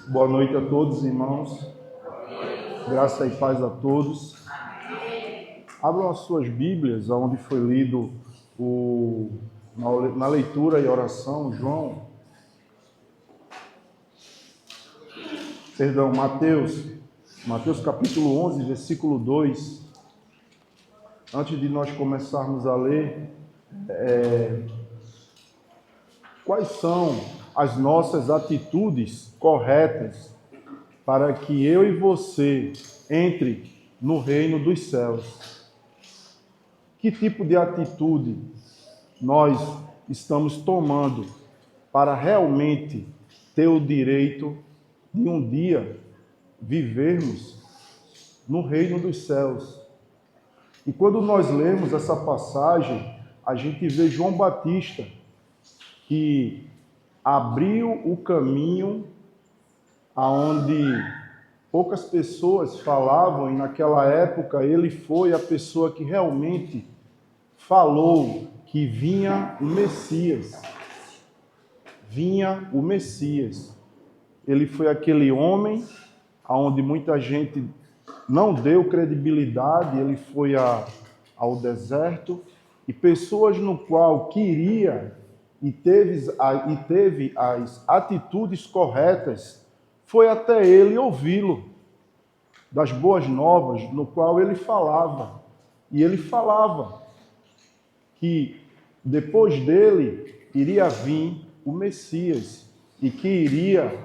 Boa noite a todos, irmãos. Graça e paz a todos. Abram as suas Bíblias, onde foi lido na leitura e oração, Mateus capítulo 11, versículo 2. Antes de nós começarmos a ler, quais são as nossas atitudes corretas para que eu e você entre no reino dos céus? Que tipo de atitude nós estamos tomando para realmente ter o direito de um dia vivermos no reino dos céus? E quando nós lemos essa passagem, a gente vê João Batista, que abriu o caminho aonde poucas pessoas falavam, e naquela época ele foi a pessoa que realmente falou que vinha o Messias. Vinha o Messias. Ele foi aquele homem aonde muita gente não deu credibilidade. Ele foi ao deserto, e pessoas no qual queria e teve as atitudes corretas, foi até ele ouvi-lo, das boas novas, no qual ele falava. E ele falava que depois dele iria vir o Messias e que iria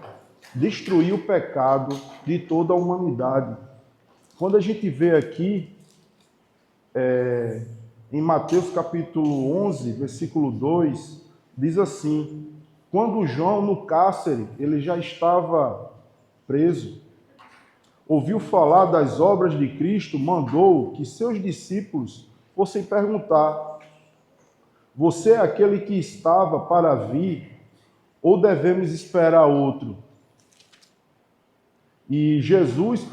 destruir o pecado de toda a humanidade. Quando a gente vê aqui, em Mateus capítulo 11, versículo 2, diz assim: quando João no cárcere, ele já estava preso, ouviu falar das obras de Cristo, mandou que seus discípulos fossem perguntar: você é aquele que estava para vir, ou devemos esperar outro? E Jesus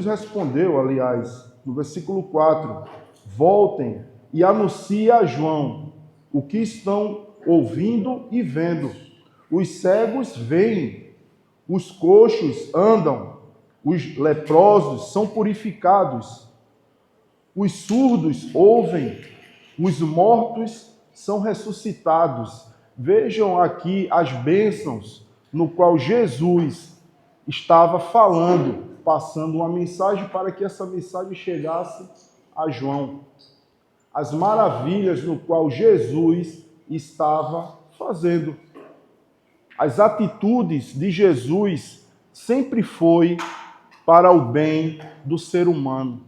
respondeu, aliás, no versículo 4, voltem e anunciem a João o que estão ouvindo e vendo. Os cegos veem, os coxos andam, os leprosos são purificados, os surdos ouvem, os mortos são ressuscitados. Vejam aqui as bênçãos no qual Jesus estava falando, passando uma mensagem para que essa mensagem chegasse a João. As maravilhas no qual Jesus estava fazendo. As atitudes de Jesus sempre foi para o bem do ser humano.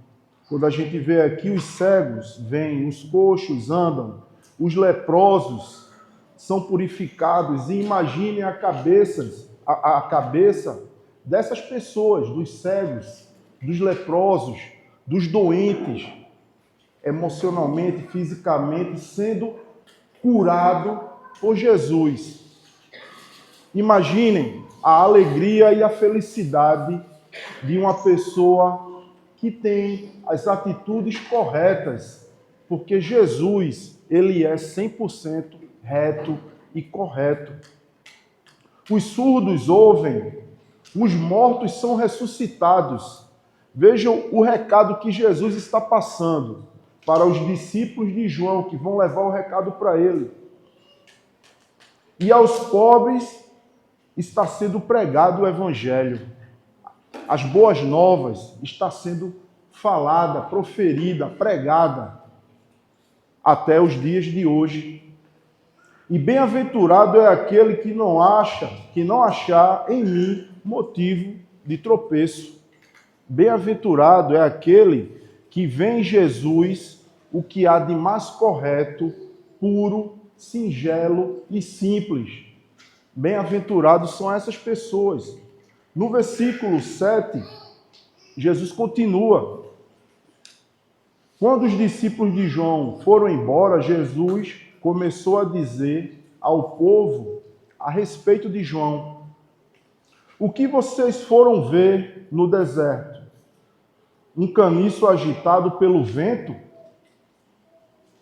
Quando a gente vê aqui, os cegos vêm, os coxos andam, os leprosos são purificados. E imaginem a cabeça dessas pessoas, dos cegos, dos leprosos, dos doentes, emocionalmente, fisicamente, sendo curado por Jesus. Imaginem a alegria e a felicidade de uma pessoa que tem as atitudes corretas, porque Jesus, ele é 100% reto e correto. Os surdos ouvem, os mortos são ressuscitados. Vejam o recado que Jesus está passando para os discípulos de João, que vão levar o recado para ele. E aos pobres está sendo pregado o Evangelho. As boas novas está sendo falada, proferida, pregada até os dias de hoje. E bem-aventurado é aquele que não achar em mim motivo de tropeço. Bem-aventurado é aquele que vê em Jesus o que há de mais correto, puro, singelo e simples. Bem-aventurados são essas pessoas. No versículo 7, Jesus continua. Quando os discípulos de João foram embora, Jesus começou a dizer ao povo a respeito de João: o que vocês foram ver no deserto? Um caniço agitado pelo vento?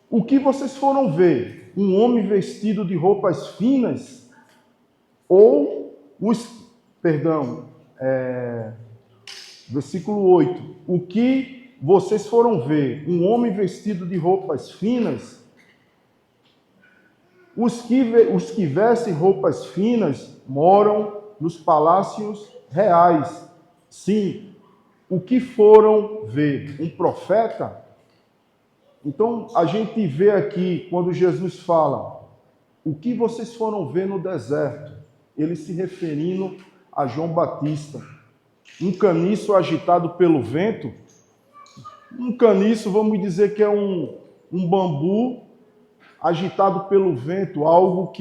O que vocês foram ver? Um homem vestido de roupas finas? Ou versículo 8. O que vocês foram ver? Um homem vestido de roupas finas? Os que vestem roupas finas moram nos palácios reais. Sim, o que foram ver? Um profeta? Então, a gente vê aqui, quando Jesus fala, o que vocês foram ver no deserto? Ele se referindo a João Batista. Um caniço agitado pelo vento. Um caniço, vamos dizer que é um bambu agitado pelo vento, algo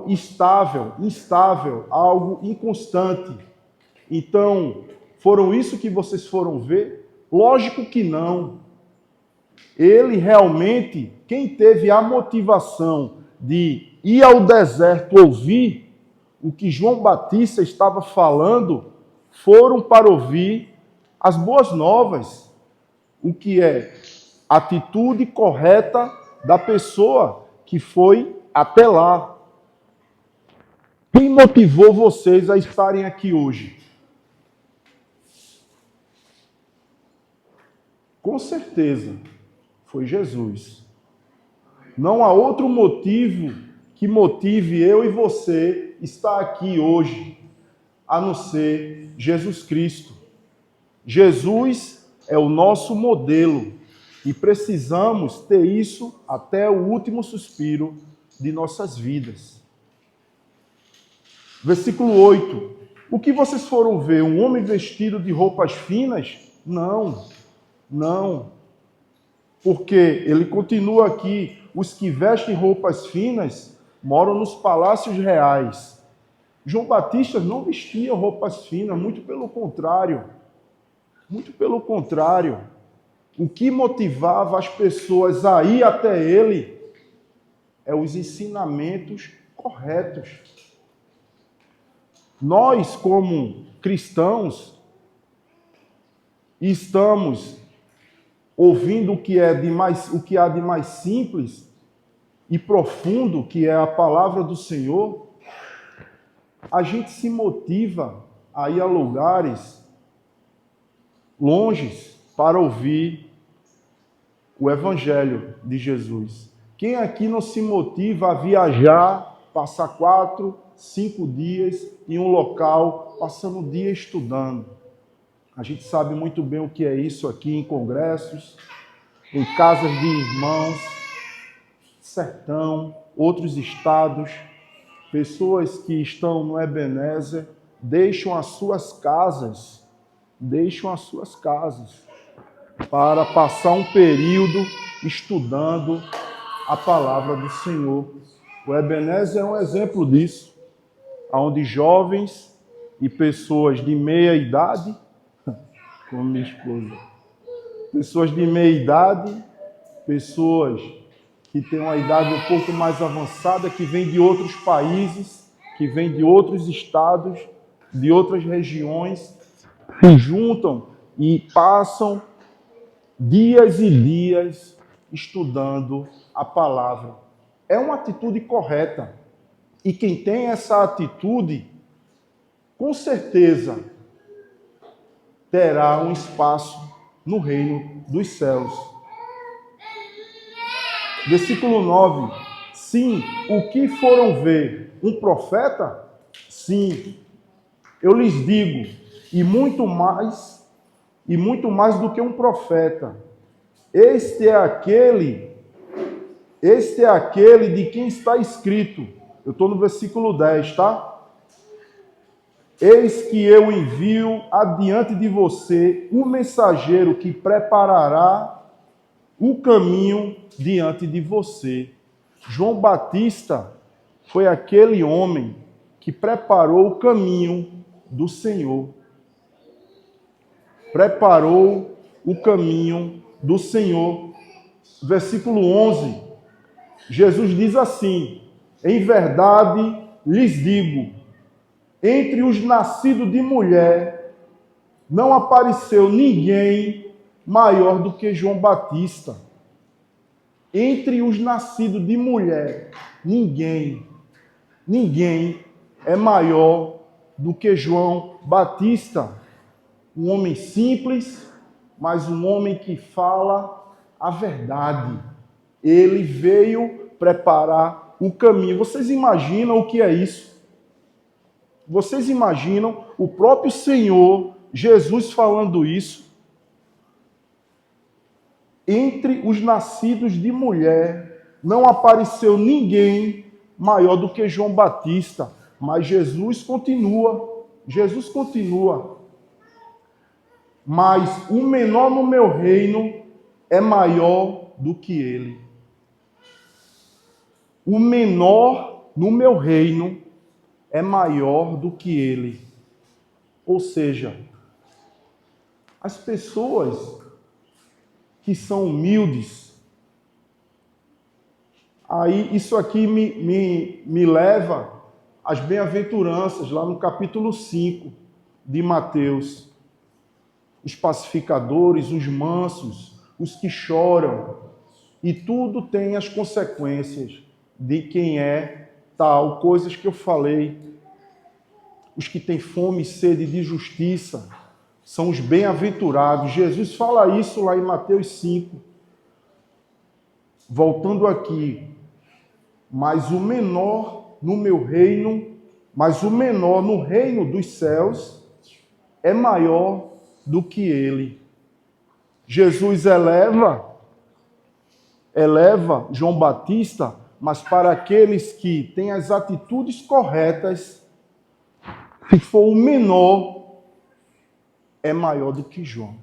instável, algo inconstante. Então, foram isso que vocês foram ver? Lógico que não. Ele realmente, quem teve a motivação de ir ao deserto ouvir o que João Batista estava falando, foram para ouvir as boas novas, o que é a atitude correta da pessoa que foi até lá. Quem motivou vocês a estarem aqui hoje? Com certeza, foi Jesus. Não há outro motivo que motive eu e você estar aqui hoje, a não ser Jesus Cristo. Jesus é o nosso modelo e precisamos ter isso até o último suspiro de nossas vidas. Versículo 8. O que vocês foram ver? Um homem vestido de roupas finas? Não. Porque ele continua aqui, os que vestem roupas finas moram nos palácios reais. João Batista não vestia roupas finas, muito pelo contrário. Muito pelo contrário. O que motivava as pessoas a ir até ele é os ensinamentos corretos. Nós, como cristãos, estamos ouvindo o que há de mais simples e profundo, que é a palavra do Senhor. A gente se motiva a ir a lugares longes para ouvir o Evangelho de Jesus. Quem aqui não se motiva a viajar, passar 4, 5 dias em um local, passando o dia estudando? A gente sabe muito bem o que é isso aqui em congressos, em casas de irmãos, sertão, outros estados, pessoas que estão no Ebenezer, deixam as suas casas para passar um período estudando a palavra do Senhor. O Ebenezer é um exemplo disso, onde jovens e pessoas de meia idade, como minha esposa, pessoas de meia idade, pessoas que têm uma idade um pouco mais avançada, que vêm de outros países, que vêm de outros estados, de outras regiões, se juntam e passam dias e dias estudando a palavra. É uma atitude correta. E quem tem essa atitude, com certeza, terá um espaço no reino dos céus. Versículo 9. Sim, o que foram ver? Um profeta? Sim, eu lhes digo, e muito mais do que um profeta. Este é aquele de quem está escrito. Eu estou no versículo 10, tá? Eis que eu envio adiante de você o mensageiro que preparará o caminho diante de você. João Batista foi aquele homem que preparou o caminho do Senhor. Preparou o caminho do Senhor. Versículo 11. Jesus diz assim: em verdade lhes digo, entre os nascidos de mulher, não apareceu ninguém maior do que João Batista. Entre os nascidos de mulher, ninguém. ninguém é maior do que João Batista. Um homem simples, mas um homem que fala a verdade. Ele veio preparar o caminho. Vocês imaginam o que é isso? Vocês imaginam o próprio Senhor Jesus falando isso? Entre os nascidos de mulher, não apareceu ninguém maior do que João Batista. Mas Jesus continua. Jesus continua. Mas o menor no meu reino é maior do que ele. O menor no meu reino é maior do que ele. Ou seja, as pessoas que são humildes, aí isso aqui me leva às bem-aventuranças, lá no capítulo 5 de Mateus. Os pacificadores, os mansos, os que choram, e tudo tem as consequências de quem é tal, coisas que eu falei. Os que têm fome e sede de justiça são os bem-aventurados. Jesus fala isso lá em Mateus 5. Voltando aqui, mas o menor no meu reino, mas o menor no reino dos céus é maior do que ele. Jesus eleva João Batista, mas para aqueles que têm as atitudes corretas, se for o menor, é maior do que João.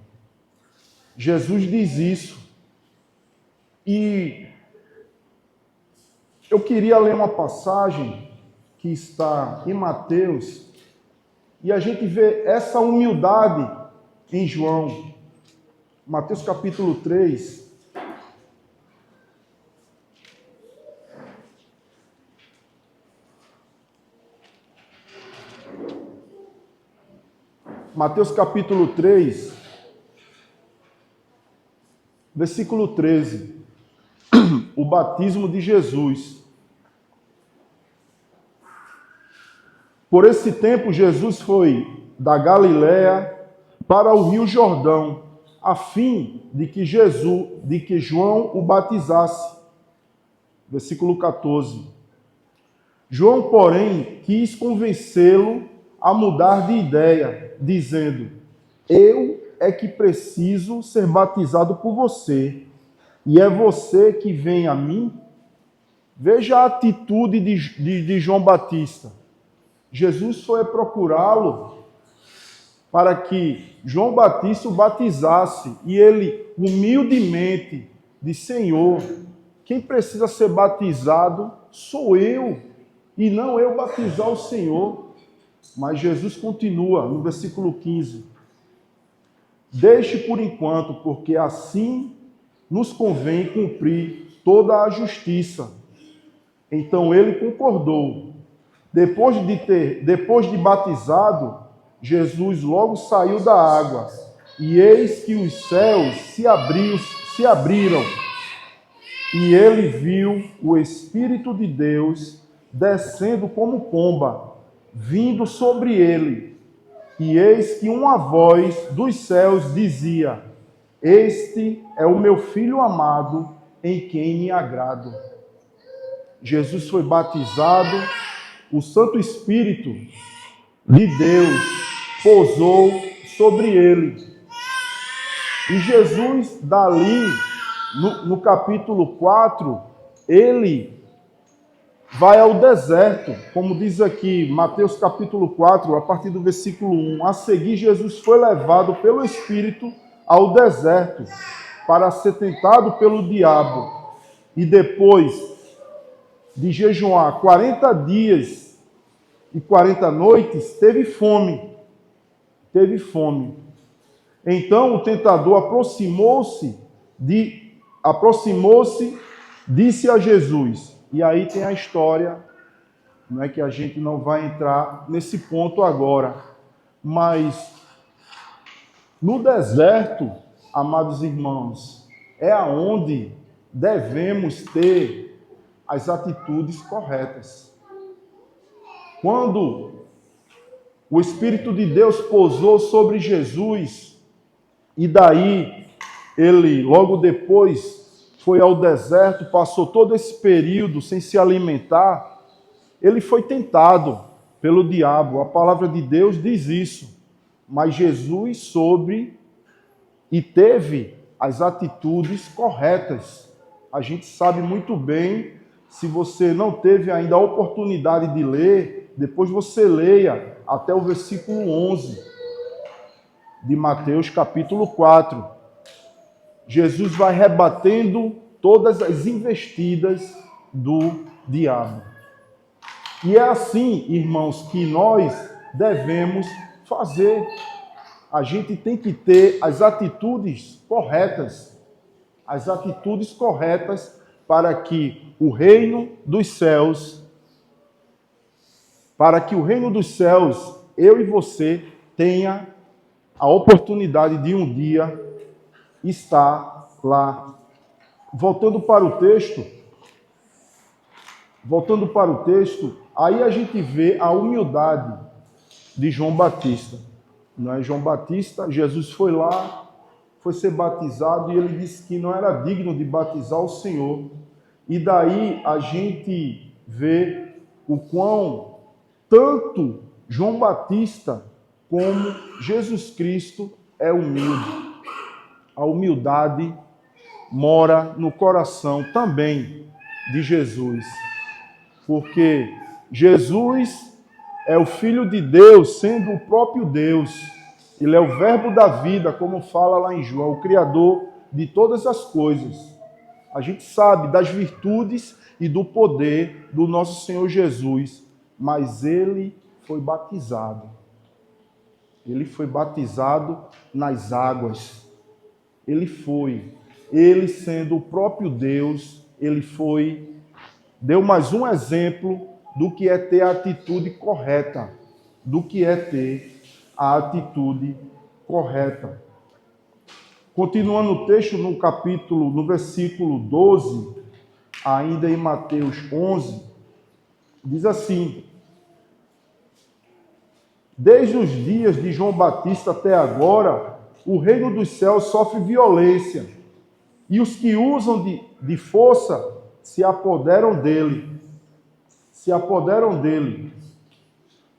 Jesus diz isso. E eu queria ler uma passagem que está em Mateus, e a gente vê essa humildade em João. Mateus capítulo 3. Mateus capítulo 3, versículo 13. O batismo de Jesus. Por esse tempo, Jesus foi da Galiléia para o Rio Jordão, a fim de que João o batizasse. Versículo 14. João, porém, quis convencê-lo a mudar de ideia, dizendo: eu é que preciso ser batizado por você, e é você que vem a mim? Veja a atitude de João Batista. Jesus foi procurá-lo para que João Batista o batizasse, e ele humildemente disse: Senhor, quem precisa ser batizado sou eu, e não eu batizar o Senhor. Mas Jesus continua no versículo 15: deixe por enquanto, porque assim nos convém cumprir toda a justiça. Então ele concordou. Depois de batizado, Jesus logo saiu da água, e eis que os céus se abriram, e ele viu o Espírito de Deus descendo como pomba, vindo sobre ele. E eis que uma voz dos céus dizia: este é o meu Filho amado, em quem me agrado. Jesus foi batizado, o Santo Espírito de Deus pousou sobre ele. E Jesus, dali, no capítulo 4, ele vai ao deserto, como diz aqui, Mateus capítulo 4, a partir do versículo 1. A seguir, Jesus foi levado pelo Espírito ao deserto, para ser tentado pelo diabo. E depois de jejuar 40 dias e 40 noites, teve fome. Então o tentador aproximou-se, disse a Jesus. E aí tem a história, não é que a gente não vai entrar nesse ponto agora, mas no deserto, amados irmãos, é aonde devemos ter as atitudes corretas. Quando o Espírito de Deus pousou sobre Jesus, e daí ele, logo depois, foi ao deserto, passou todo esse período sem se alimentar, ele foi tentado pelo diabo. A palavra de Deus diz isso. Mas Jesus soube e teve as atitudes corretas. A gente sabe muito bem, se você não teve ainda a oportunidade de ler, depois você leia até o versículo 11 de Mateus capítulo 4. Jesus vai rebatendo todas as investidas do diabo. E é assim, irmãos, que nós devemos fazer. A gente tem que ter as atitudes corretas. As atitudes corretas para que o reino dos céus, eu e você tenha a oportunidade de um dia estar lá. Voltando para o texto, aí a gente vê a humildade de João Batista. Não é João Batista, Jesus foi lá, foi ser batizado e ele disse que não era digno de batizar o Senhor. E daí a gente vê o quão tanto João Batista como Jesus Cristo é humilde. A humildade mora no coração também de Jesus. Porque Jesus é o Filho de Deus, sendo o próprio Deus. Ele é o verbo da vida, como fala lá em João, o Criador de todas as coisas. A gente sabe das virtudes e do poder do nosso Senhor Jesus, mas ele foi batizado. Ele foi batizado nas águas. Ele sendo o próprio Deus, deu mais um exemplo do que é ter a atitude correta, Continuando o texto no versículo 12, ainda em Mateus 11, diz assim: desde os dias de João Batista até agora, o reino dos céus sofre violência, e os que usam de força se apoderam dele.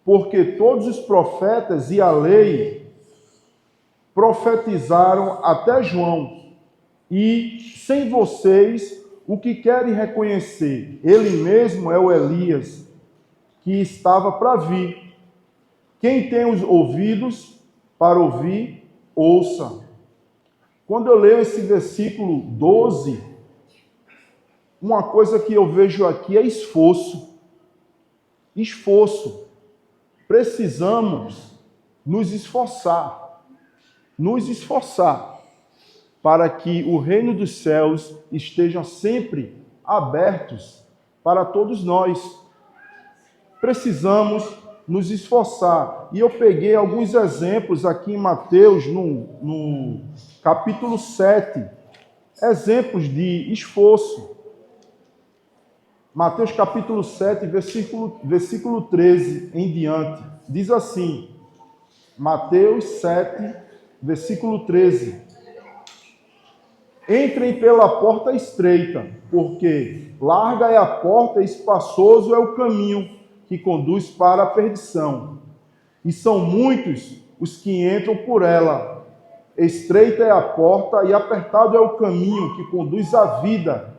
Porque todos os profetas e a lei profetizaram até João, e sem vocês o que querem reconhecer? Ele mesmo é o Elias que estava para vir. Quem tem os ouvidos para ouvir, ouça. Quando eu leio esse versículo 12, uma coisa que eu vejo aqui é esforço. Precisamos nos esforçar para que o reino dos céus esteja sempre abertos para todos nós. Precisamos nos esforçar. E eu peguei alguns exemplos aqui em Mateus, no capítulo 7, exemplos de esforço. Mateus capítulo 7, versículo 13 em diante, diz assim, Mateus 7, versículo 13: entrem pela porta estreita, porque larga é a porta e espaçoso é o caminho que conduz para a perdição, e são muitos os que entram por ela. Estreita é a porta e apertado é o caminho que conduz à vida,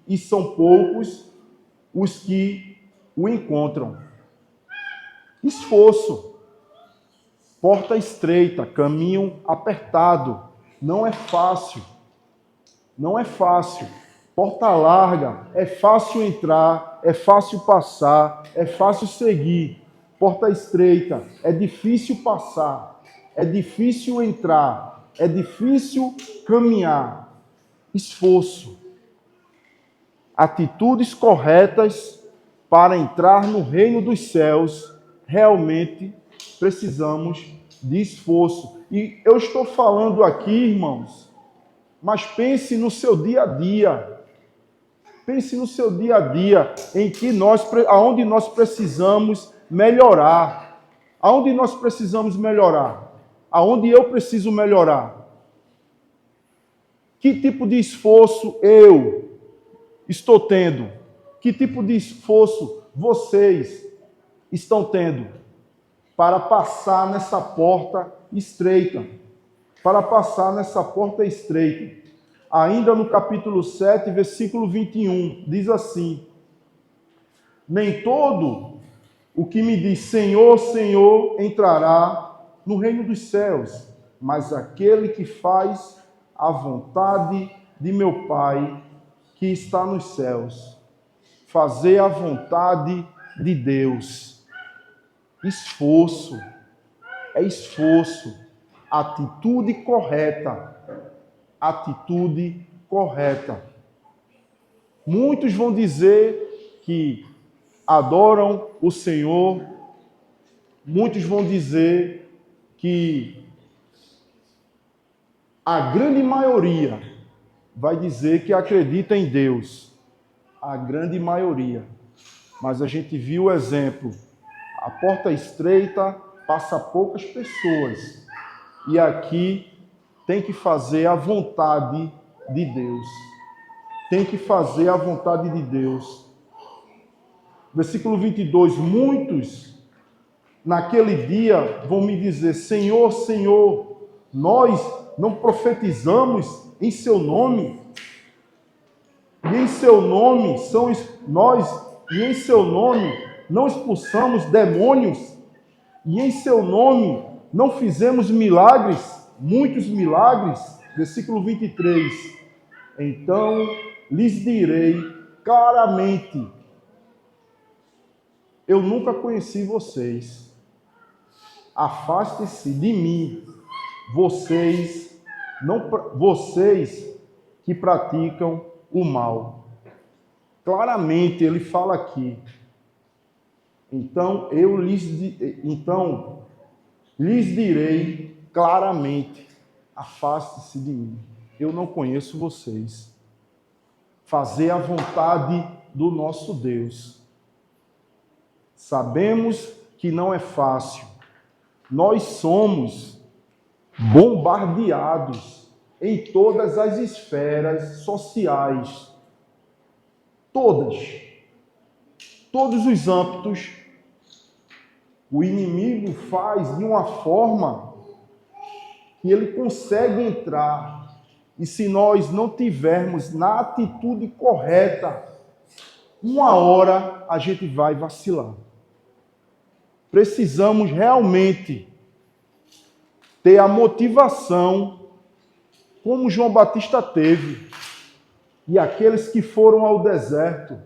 e são poucos os que o encontram. Esforço. Porta estreita, caminho apertado. Não é fácil. Porta larga, é fácil entrar, é fácil passar, é fácil seguir. Porta estreita, é difícil passar, é difícil entrar, é difícil caminhar. Esforço. Atitudes corretas para entrar no reino dos céus, realmente precisamos de esforço. E eu estou falando aqui, irmãos, mas pense no seu dia a dia. Pense no seu dia a dia, aonde nós precisamos melhorar. Aonde nós precisamos melhorar? Aonde eu preciso melhorar? Que tipo de esforço eu estou tendo? Que tipo de esforço vocês estão tendo para passar nessa porta estreita? Para passar nessa porta estreita. Ainda no capítulo 7, versículo 21, diz assim: nem todo o que me diz Senhor, Senhor, entrará no reino dos céus, mas aquele que faz a vontade de meu Pai que está nos céus. Fazer a vontade de Deus. Esforço. É esforço. Atitude correta. Atitude correta. Muitos vão dizer que adoram o Senhor. Muitos vão dizer que a grande maioria vai dizer que acredita em Deus. A grande maioria. Mas a gente viu o exemplo. A porta estreita passa poucas pessoas. E aqui tem que fazer a vontade de Deus. Tem que fazer a vontade de Deus. Versículo 22. Muitos naquele dia vão me dizer: Senhor, Senhor, nós não profetizamos em seu nome? E em seu nome em seu nome não expulsamos demônios? E em seu nome não fizemos milagres? Muitos milagres, versículo 23, então lhes direi claramente, eu nunca conheci vocês, afaste-se de mim, vocês que praticam o mal. Claramente ele fala aqui, então lhes direi claramente, afaste-se de mim, eu não conheço vocês. Fazer a vontade do nosso Deus. Sabemos que não é fácil. Nós somos bombardeados em todas as esferas sociais. Todos os âmbitos, o inimigo faz de uma forma que ele consegue entrar, e se nós não tivermos na atitude correta, uma hora a gente vai vacilar. Precisamos realmente ter a motivação, como João Batista teve, e aqueles que foram ao deserto,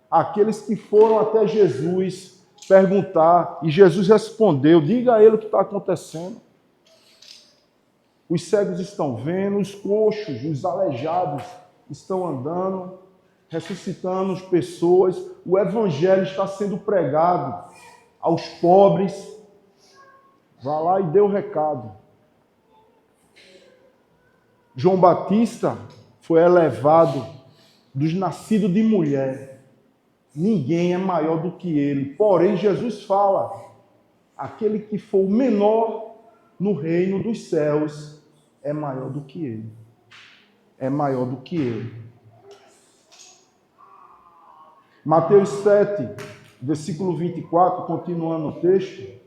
aqueles que foram até Jesus perguntar, e Jesus respondeu: diga a ele o que está acontecendo. Os cegos estão vendo, os coxos, os aleijados estão andando, ressuscitando as pessoas. O evangelho está sendo pregado aos pobres. Vá lá e dê o recado. João Batista foi elevado dos nascidos de mulher. Ninguém é maior do que ele. Porém, Jesus fala, aquele que for o menor no reino dos céus é maior do que ele. É maior do que ele. Mateus 7, versículo 24, continuando o texto,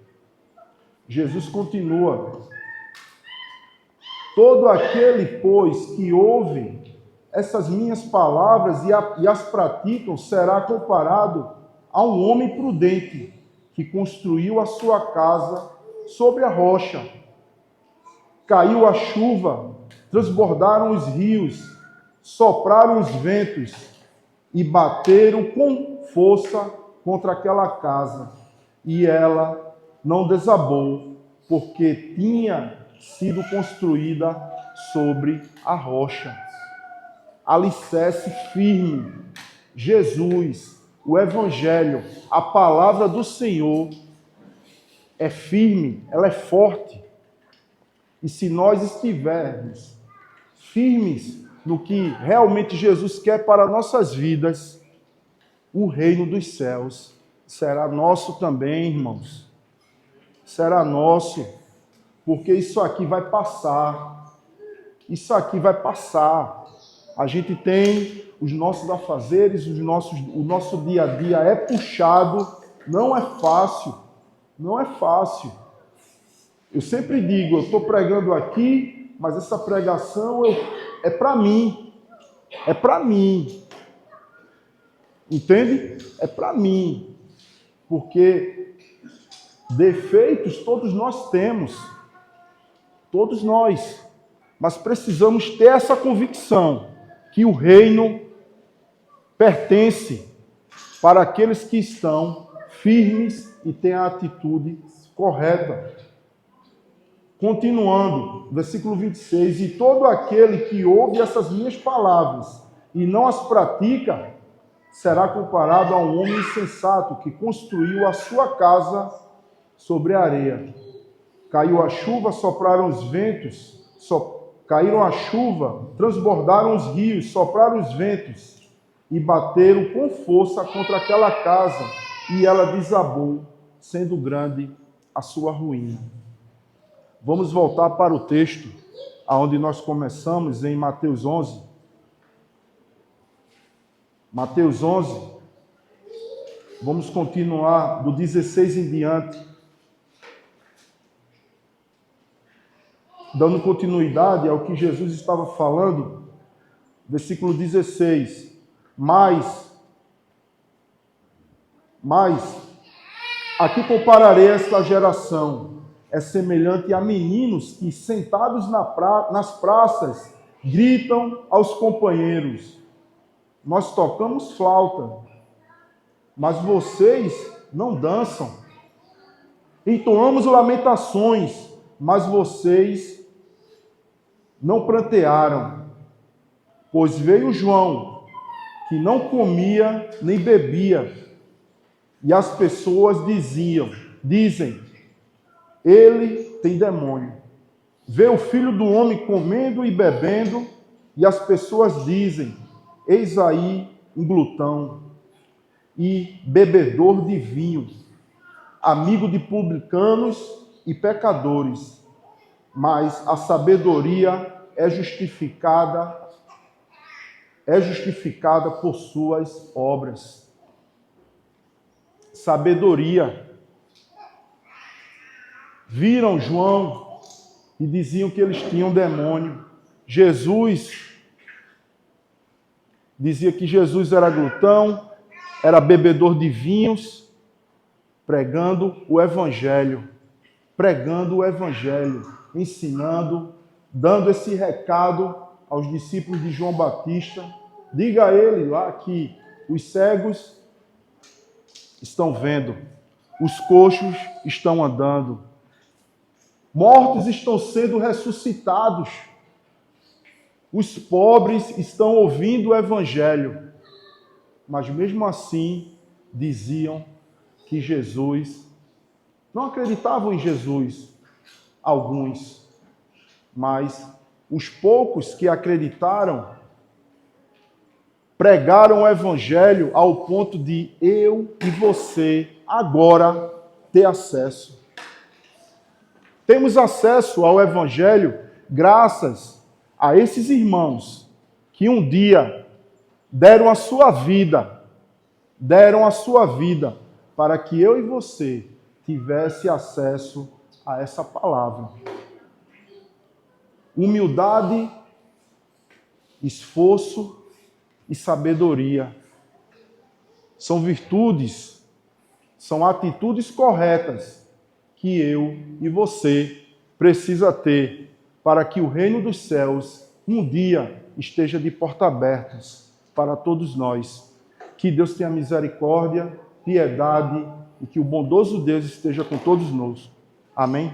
Jesus continua: todo aquele, pois, que ouve essas minhas palavras e as praticam, será comparado a um homem prudente que construiu a sua casa sobre a rocha. Caiu a chuva, transbordaram os rios, sopraram os ventos e bateram com força contra aquela casa. E ela não desabou, porque tinha sido construída sobre a rocha. Alicerce firme. Jesus, o Evangelho, a palavra do Senhor é firme, ela é forte. E se nós estivermos firmes no que realmente Jesus quer para nossas vidas, o reino dos céus será nosso também, irmãos. Será nosso, porque isso aqui vai passar. Isso aqui vai passar. A gente tem os nossos afazeres, o nosso dia a dia é puxado, não é fácil. Não é fácil. Eu sempre digo, eu estou pregando aqui, mas essa pregação é para mim. É para mim. Entende? É para mim. Porque defeitos todos nós temos. Todos nós. Mas precisamos ter essa convicção que o reino pertence para aqueles que estão firmes e têm a atitude correta. Continuando, versículo 26, e todo aquele que ouve essas minhas palavras e não as pratica, será comparado a um homem insensato que construiu a sua casa sobre a areia. Caiu a chuva, sopraram os ventos, caíram a chuva, transbordaram os rios, sopraram os ventos e bateram com força contra aquela casa, e ela desabou, sendo grande a sua ruína. Vamos voltar para o texto aonde nós começamos, em Mateus 11. Mateus 11. Vamos continuar do 16 em diante. Dando continuidade ao que Jesus estava falando, versículo 16. Mas, aqui compararei esta geração. É semelhante a meninos que, sentados nas praças, gritam aos companheiros: nós tocamos flauta, mas vocês não dançam. Entoamos lamentações, mas vocês não prantearam. Pois veio João, que não comia nem bebia, e as pessoas dizem, ele tem demônio. Vê o Filho do Homem comendo e bebendo, e as pessoas dizem, eis aí um glutão e bebedor de vinho, amigo de publicanos e pecadores. Mas a sabedoria é justificada por suas obras. Sabedoria. Viram João e diziam que eles tinham demônio. Jesus dizia que Jesus era glutão, era bebedor de vinhos, pregando o Evangelho, ensinando, dando esse recado aos discípulos de João Batista. Diga a ele lá que os cegos estão vendo, os coxos estão andando, mortos estão sendo ressuscitados, os pobres estão ouvindo o Evangelho. Mas mesmo assim, diziam que Jesus, não acreditavam em Jesus, alguns, mas os poucos que acreditaram, pregaram o Evangelho ao ponto de eu e você agora ter acesso. Temos acesso ao Evangelho graças a esses irmãos que um dia deram a sua vida para que eu e você tivesse acesso a essa palavra. Humildade, esforço e sabedoria são virtudes, são atitudes corretas que eu e você precisa ter para que o reino dos céus um dia esteja de portas abertas para todos nós. Que Deus tenha misericórdia, piedade e que o bondoso Deus esteja com todos nós. Amém?